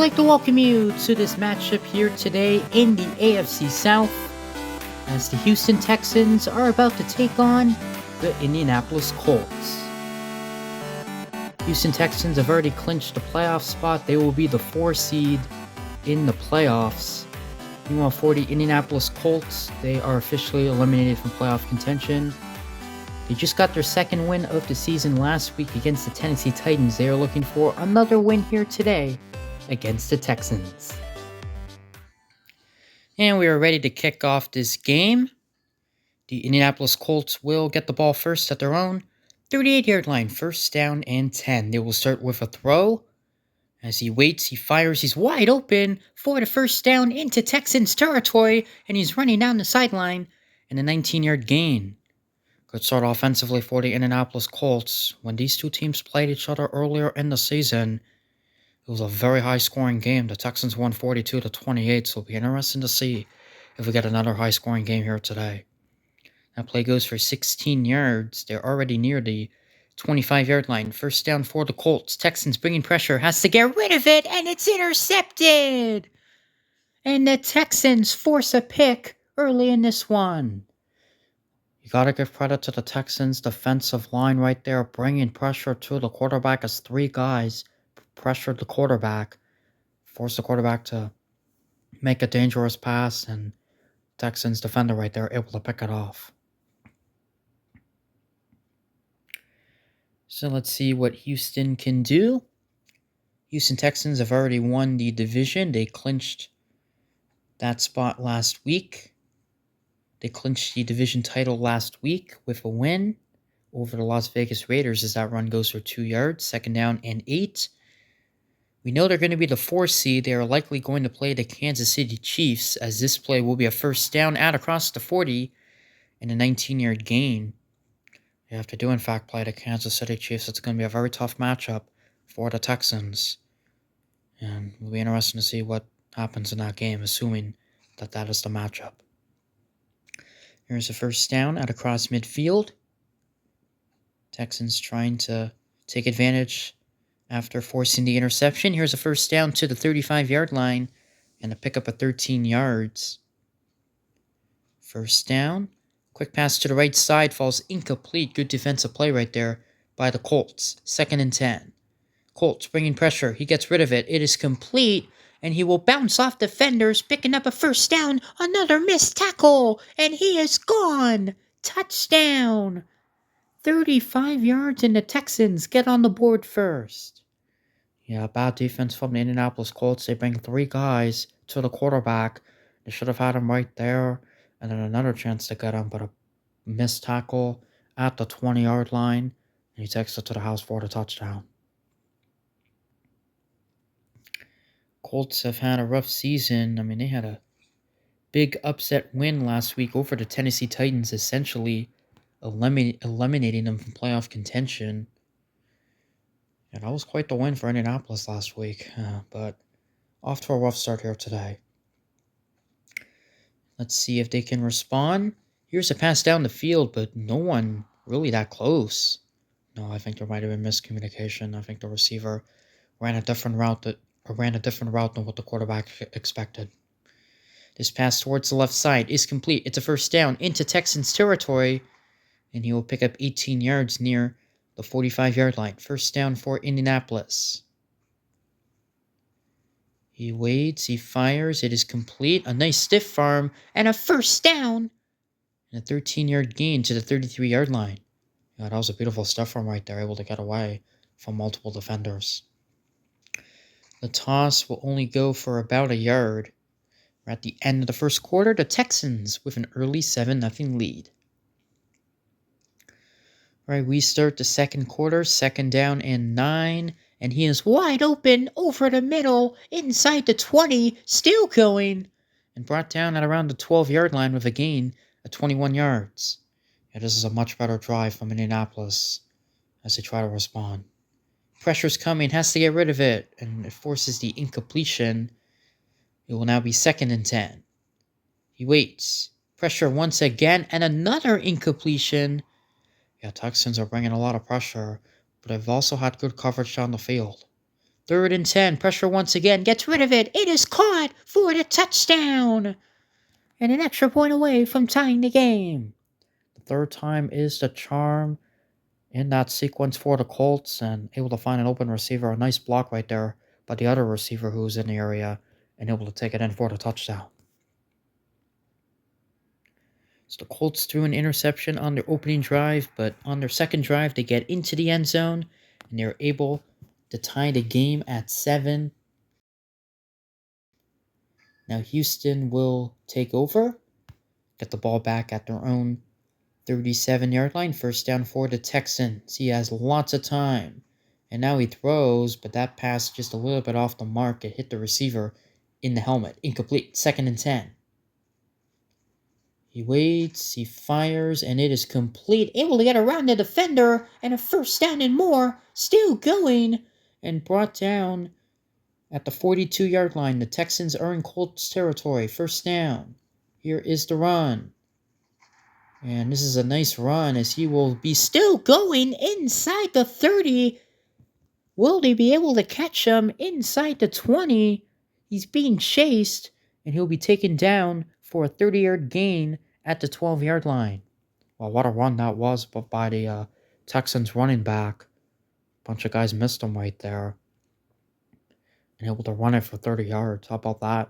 like to welcome you to this matchup here today in the AFC South, as the Houston Texans are about to take on the Indianapolis Colts. Houston Texans have already clinched the playoff spot. They will be the 4 seed in the playoffs. Meanwhile, for the Indianapolis Colts, they are officially eliminated from playoff contention. They just got their second win of the season last week against the Tennessee Titans. They are looking for another win here today against the Texans. And we are ready to kick off this game. The Indianapolis Colts will get the ball first at their own 38-yard line, first down and 10. They will start with a throw. As he waits, he fires. He's wide open for the first down into Texans territory, and he's running down the sideline and a 19-yard gain. Good start offensively for the Indianapolis Colts. When these two teams played each other earlier in the season, it was a very high-scoring game. The Texans won 42-28, so it'll be interesting to see if we get another high-scoring game here today. That play goes for 16 yards. They're already near the 25-yard line. First down for the Colts. Texans bringing pressure. Has to get rid of it, and it's intercepted. And the Texans force a pick early in this one. You got to give credit to the Texans' defensive line right there, bringing pressure to the quarterback as 3 guys pressured the quarterback, forced the quarterback to make a dangerous pass, and Texans defender right there able to pick it off. So let's see what Houston can do. Houston Texans have already won the division. They clinched that spot last week. They clinched the division title last week with a win over the Las Vegas Raiders as that run goes for 2 yards, second down and 8. We know they're going to be the 4 seed. They are likely going to play the Kansas City Chiefs, as this play will be a first down out across the 40 and a 19-yard gain. They have to do, in fact, play the Kansas City Chiefs. It's going to be a very tough matchup for the Texans. And it'll be interesting to see what happens in that game, assuming that that is the matchup. Here's a first down out across midfield. Texans trying to take advantage after forcing the interception. Here's a first down to the 35-yard line and a pickup of 13 yards. First down. Quick pass to the right side falls incomplete. Good defensive play right there by the Colts. Second and 10. Colts bringing pressure. He gets rid of it. It is complete, and he will bounce off defenders, picking up a first down. Another missed tackle, and he is gone. Touchdown. 35 yards, and the Texans get on the board first. Yeah, bad defense from the Indianapolis Colts. They bring 3 guys to the quarterback. They should have had him right there. And then another chance to get him, but a missed tackle at the 20-yard line. And he takes it to the house for the touchdown. Colts have had a rough season. I mean, they had a big upset win last week over the Tennessee Titans, essentially eliminating them from playoff contention. And that was quite the win for Indianapolis last week. But off to a rough start here today. Let's see if they can respond. Here's a pass down the field, but no one really that close. No, I think there might have been miscommunication. I think the receiver ran a different route than what the quarterback expected. This pass towards the left side is complete. It's a first down into Texans territory, and he will pick up 18 yards near the 45-yard line. First down for Indianapolis. He waits, he fires, it is complete. A nice stiff arm, and a first down. And a 13-yard gain to the 33-yard line. Yeah, that was a beautiful stiff arm right there, able to get away from multiple defenders. The toss will only go for about a yard. We're at the end of the first quarter. The Texans with an early 7-0 lead. All right, we start the second quarter, second down and 9. And he is wide open over the middle, inside the 20, still going, and brought down at around the 12-yard line with a gain of 21 yards. Yeah, this is a much better drive from Indianapolis as they try to respond. Pressure's coming, has to get rid of it, and it forces the incompletion. It will now be second and 10. He waits. Pressure once again, and another incompletion. Yeah, Texans are bringing a lot of pressure, but they've also had good coverage down the field. 3rd and 10. Pressure once again. Gets rid of it. It is caught for the touchdown. And an extra point away from tying the game. The 3rd time is the charm in that sequence for the Colts, and able to find an open receiver. A nice block right there by the other receiver who was in the area, and able to take it in for the touchdown. So the Colts threw an interception on their opening drive, but on their second drive, they get into the end zone, and they're able to tie the game at 7. Now Houston will take over, get the ball back at their own 37-yard line. First down for the Texans. He has lots of time. And now he throws, but that pass just a little bit off the mark. It hit the receiver in the helmet. Incomplete. 2nd and 10. He waits, he fires, and it is complete. Able to get around the defender, and a first down and more. Still going, and brought down at the 42-yard line. The Texans are in Colts territory. First down. Here is the run. And this is a nice run as he will be still going inside the 30. Will they be able to catch him inside the 20? He's being chased, and he'll be taken down for a 30-yard gain at the 12-yard line. Well, what a run that was by the Texans running back. A bunch of guys missed him right there. And able to run it for 30 yards. How about that?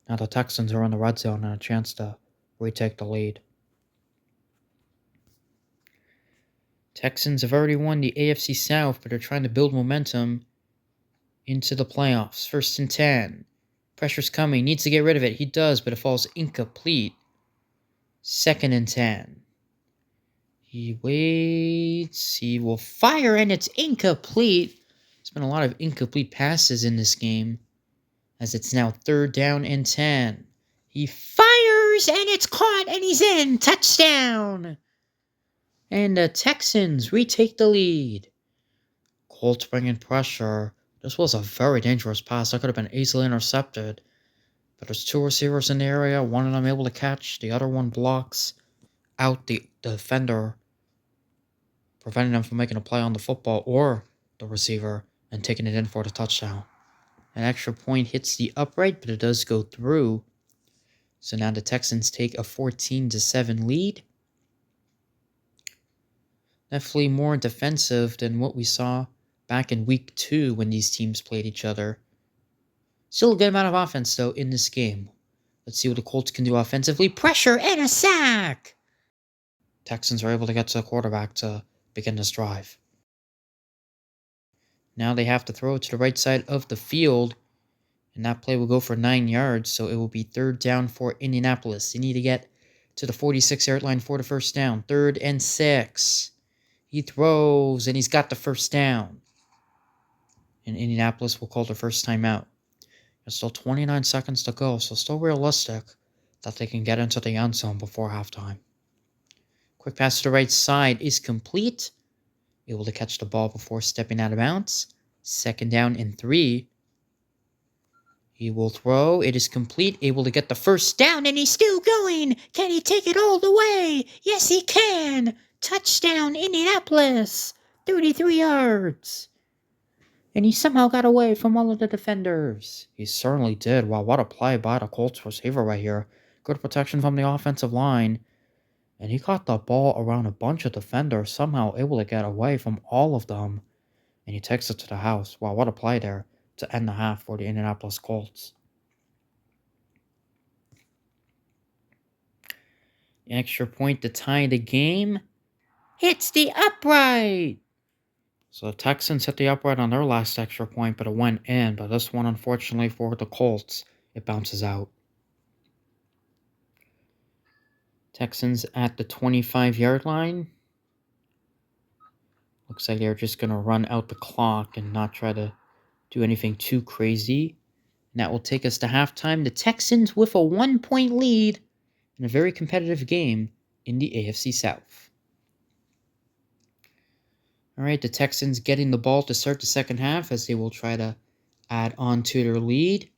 Now the Texans are in the red zone and a chance to retake the lead. Texans have already won the AFC South, but they're trying to build momentum into the playoffs. 1st and 10. Pressure's coming. Needs to get rid of it. He does, but it falls incomplete. 2nd and 10. He waits. He will fire, and it's incomplete. There's been a lot of incomplete passes in this game, as it's now 3rd down and 10. He fires, and it's caught, and he's in. Touchdown! And the Texans retake the lead. Colts bring in pressure. This was a very dangerous pass. That could have been easily intercepted. But there's 2 receivers in the area. One of them able to catch. The other one blocks out the defender, preventing them from making a play on the football or the receiver and taking it in for the touchdown. An extra point hits the upright, but it does go through. So now the Texans take a 14-7 lead. Definitely more defensive than what we saw back in week 2 when these teams played each other. Still a good amount of offense, though, in this game. Let's see what the Colts can do offensively. Pressure and a sack! Texans are able to get to the quarterback to begin this drive. Now they have to throw it to the right side of the field, and that play will go for 9 yards, so it will be 3rd down for Indianapolis. They need to get to the 46-yard line for the first down. 3rd and 6. He throws, and he's got the first down. And Indianapolis will call their first timeout. There's still 29 seconds to go, so still realistic that they can get into the end zone before halftime. Quick pass to the right side is complete. Able to catch the ball before stepping out of bounds. 2nd down and 3. He will throw. It is complete. Able to get the first down, and he's still going. Can he take it all the way? Yes, he can. Touchdown, Indianapolis. 33 yards. And he somehow got away from all of the defenders. He certainly did. Wow, what a play by the Colts receiver right here. Good protection from the offensive line. And he caught the ball around a bunch of defenders, somehow able to get away from all of them. And he takes it to the house. Wow, what a play there to end the half for the Indianapolis Colts. The extra point to tie the game hits the upright. So the Texans hit the upright on their last extra point, but it went in. But this one, unfortunately for the Colts, it bounces out. Texans at the 25-yard line. Looks like they're just going to run out the clock and not try to do anything too crazy. And that will take us to halftime. The Texans with a 1-point lead in a very competitive game in the AFC South. All right, the Texans getting the ball to start the second half as they will try to add on to their lead.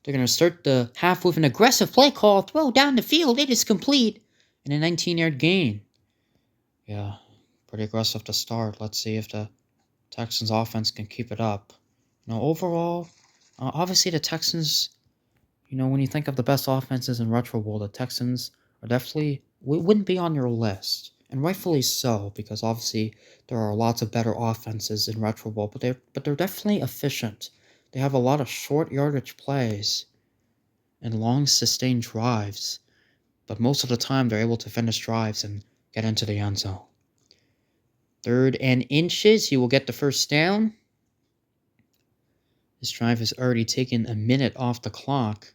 They're going to start the half with an aggressive play call. Throw down the field. It is complete. And a 19-yard gain. Yeah, pretty aggressive to start. Let's see if the Texans offense can keep it up. Now, overall, obviously the Texans, when you think of the best offenses in retro bowl, the Texans are definitely wouldn't be on your list, and rightfully so, because obviously there are lots of better offenses in retro bowl, but they're definitely efficient. They have a lot of short yardage plays and long sustained drives, but most of the time they're able to finish drives and get into the end zone. 3rd and inches, he will get the first down. This drive has already taken a minute off the clock.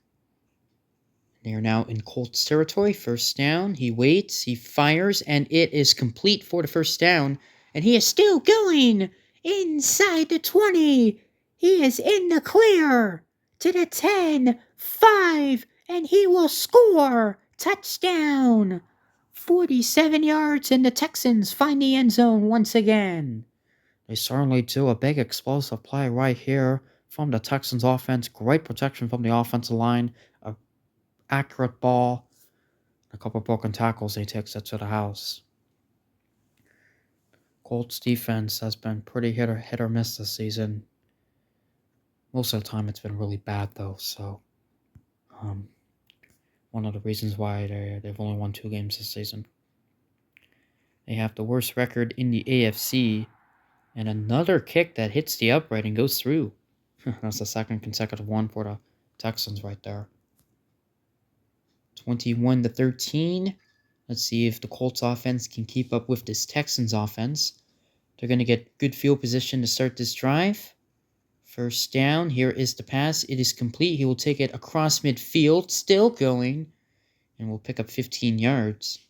They are now in Colts territory. First down. He waits. He fires. And it is complete for the first down. And he is still going inside the 20. He is in the clear to the 10, 5, and he will score. Touchdown. 47 yards, and the Texans find the end zone once again. They certainly do a big explosive play right here from the Texans offense. Great protection from the offensive line. A accurate ball, a couple broken tackles, he takes it to the house. Colts defense has been pretty hit or miss this season. Most of the time it's been really bad though, so one of the reasons why they've only won 2 games this season. They have the worst record in the AFC, and another kick that hits the upright and goes through. That's the second consecutive one for the Texans right there. 21-13. Let's see if the Colts offense can keep up with this Texans offense. They're going to get good field position to start this drive. First down. Here is the pass. It is complete. He will take it across midfield. Still going. And will pick up 15 yards.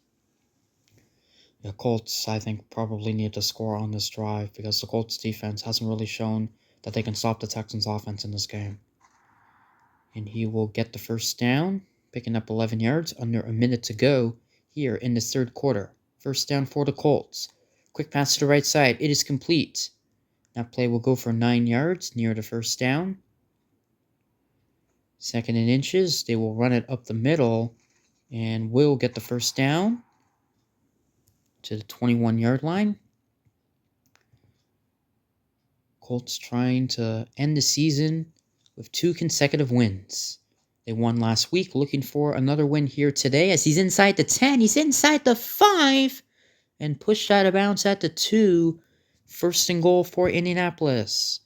The Colts, I think, probably need to score on this drive because the Colts defense hasn't really shown that they can stop the Texans offense in this game. And he will get the first down, picking up 11 yards, under a minute to go here in the 3rd quarter. First down for the Colts. Quick pass to the right side. It is complete. That play will go for 9 yards near the first down. 2nd and inches. They will run it up the middle and will get the first down to the 21-yard line. Colts trying to end the season with 2 consecutive wins. They won last week, looking for another win here today as he's inside the 10. He's inside the 5 and pushed out of bounds at the 2. 1st and goal for Indianapolis.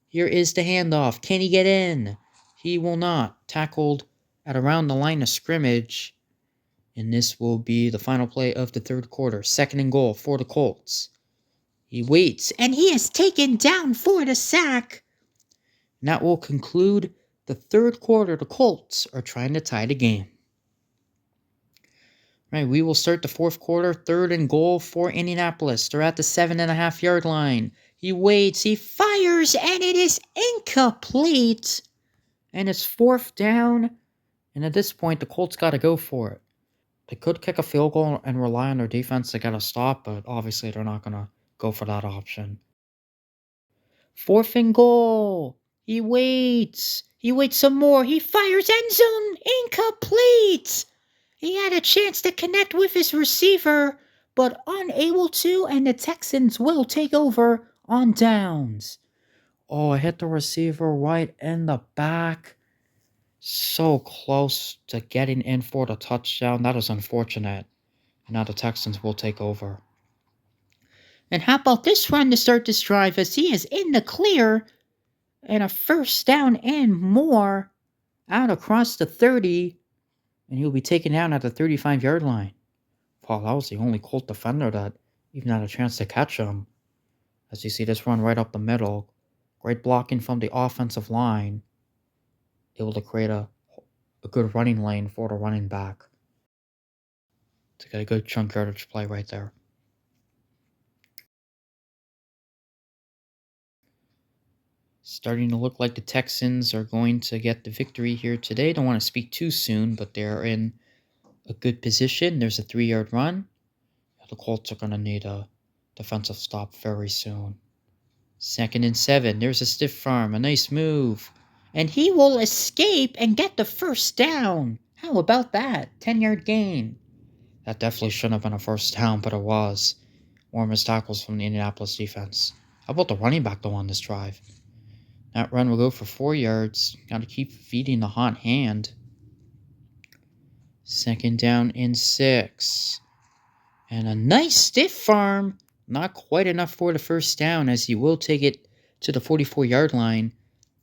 Here is the handoff. Can he get in? He will not. Tackled at around the line of scrimmage. And this will be the final play of the 3rd quarter. 2nd and goal for the Colts. He waits, and he is taken down for the sack. And that will conclude the 3rd quarter. The Colts are trying to tie the game. Right, we will start the 4th quarter. 3rd and goal for Indianapolis. They're at the 7.5-yard line. He waits, he fires, and it is incomplete. And it's 4th down. And at this point, the Colts got to go for it. They could kick a field goal and rely on their defense to get a stop, but obviously they're not going to go for that option. 4th and goal. He waits. He waits some more. He fires, end zone, incomplete. He had a chance to connect with his receiver, but unable to, and the Texans will take over on downs. Oh, I hit the receiver right in the back. So close to getting in for the touchdown. That is unfortunate. Now the Texans will take over. And how about this run to start this drive as he is in the clear and a first down and more out across the 30. And he'll be taken down at the 35-yard line. Wow, that was the only Colt defender that even had a chance to catch him. As you see this run right up the middle. Great blocking from the offensive line. Able to create a good running lane for the running back. To get a good chunk yardage play right there. Starting to look like the Texans are going to get the victory here today. Don't want to speak too soon, but they're in a good position. There's a 3-yard run. The Colts are going to need a defensive stop very soon. 2nd and 7. There's a stiff arm. A nice move. And he will escape and get the first down. How about that? 10-yard gain. That definitely shouldn't have been a first down, but it was. More missed tackles from the Indianapolis defense. How about the running back, though, on this drive? That run will go for 4 yards. Got to keep feeding the hot hand. 2nd down and 6. And a nice stiff arm. Not quite enough for the first down, as he will take it to the 44-yard line.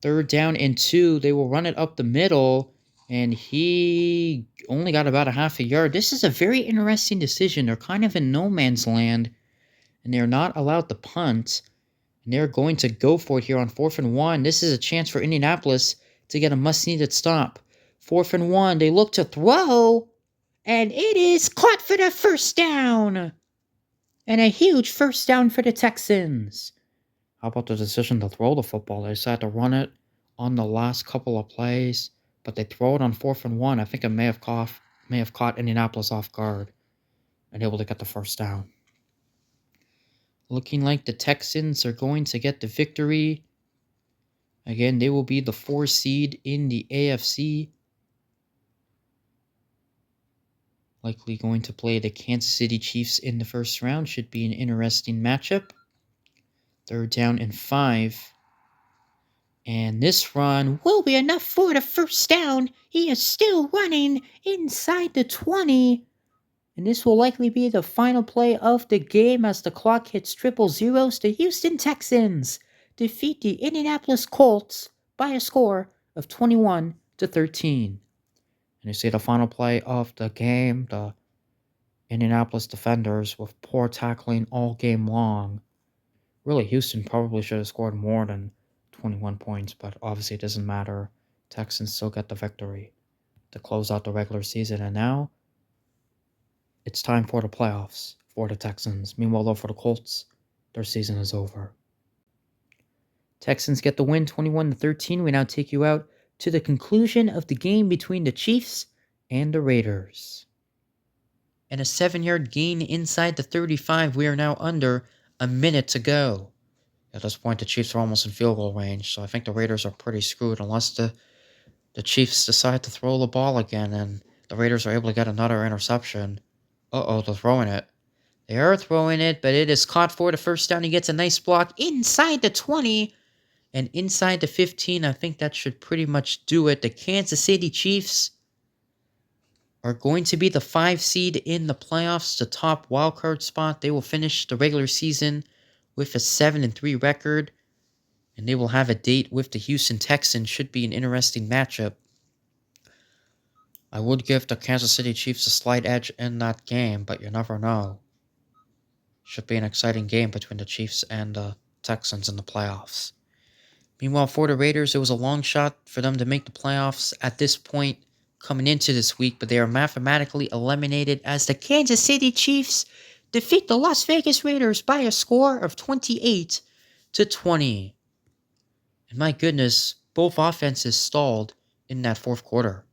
3rd down and 2. They will run it up the middle, and he only got about a half a yard. This is a very interesting decision. They're kind of in no man's land, and they're not allowed to punt. And they're going to go for it here on 4th and 1. This is a chance for Indianapolis to get a must-needed stop. 4th and 1. They look to throw, and it is caught for the first down. And a huge first down for the Texans. How about the decision to throw the football? They decided to run it on the last couple of plays, but they throw it on 4th and 1. I think it may have caught Indianapolis off guard and able to get the first down. Looking like the Texans are going to get the victory. Again, they will be the 4 seed in the AFC. Likely going to play the Kansas City Chiefs in the first round. Should be an interesting matchup. 3rd down and 5. And this run will be enough for the first down. He is still running inside the 20. And this will likely be the final play of the game as the clock hits triple zeros. The Houston Texans defeat the Indianapolis Colts by a score of 21-13. And you see the final play of the game, the Indianapolis defenders with poor tackling all game long. Really, Houston probably should have scored more than 21 points, but obviously it doesn't matter. Texans still get the victory to close out the regular season. And now it's time for the playoffs for the Texans. Meanwhile, though, for the Colts, their season is over. Texans get the win 21-13. We now take you out to the conclusion of the game between the Chiefs and the Raiders. And a 7-yard gain inside the 35. We are now under a minute to go. At this point, the Chiefs are almost in field goal range, so I think the Raiders are pretty screwed unless the Chiefs decide to throw the ball again and the Raiders are able to get another interception. They're throwing it. They are throwing it, but it is caught for the first down. He gets a nice block inside the 20 and inside the 15. I think that should pretty much do it. The Kansas City Chiefs are going to be the 5 seed in the playoffs, the top wildcard spot. They will finish the regular season with a 7-3 record, and they will have a date with the Houston Texans. Should be an interesting matchup. I would give the Kansas City Chiefs a slight edge in that game, but you never know. Should be an exciting game between the Chiefs and the Texans in the playoffs. Meanwhile, for the Raiders, it was a long shot for them to make the playoffs at this point coming into this week, but they are mathematically eliminated as the Kansas City Chiefs defeat the Las Vegas Raiders by a score of 28-20. And my goodness, both offenses stalled in that fourth quarter.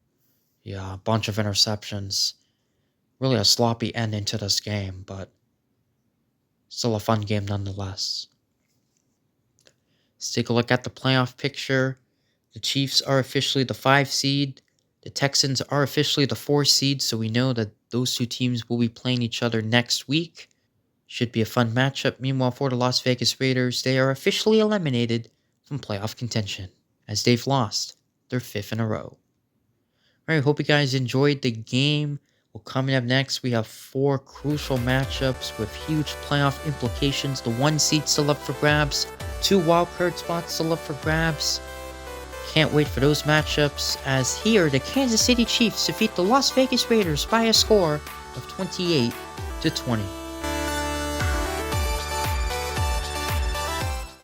Yeah, a bunch of interceptions. Really a sloppy ending to this game, but still a fun game nonetheless. Let's take a look at the playoff picture. The Chiefs are officially the 5 seed. The Texans are officially the 4 seed, so we know that those two teams will be playing each other next week. Should be a fun matchup. Meanwhile, for the Las Vegas Raiders, they are officially eliminated from playoff contention as they've lost their 5th in a row. Alright, hope you guys enjoyed the game. Well, coming up next, we have 4 crucial matchups with huge playoff implications. The 1 seed still up for grabs, 2 wildcard spots still up for grabs. Can't wait for those matchups, as here the Kansas City Chiefs defeat the Las Vegas Raiders by a score of 28-20.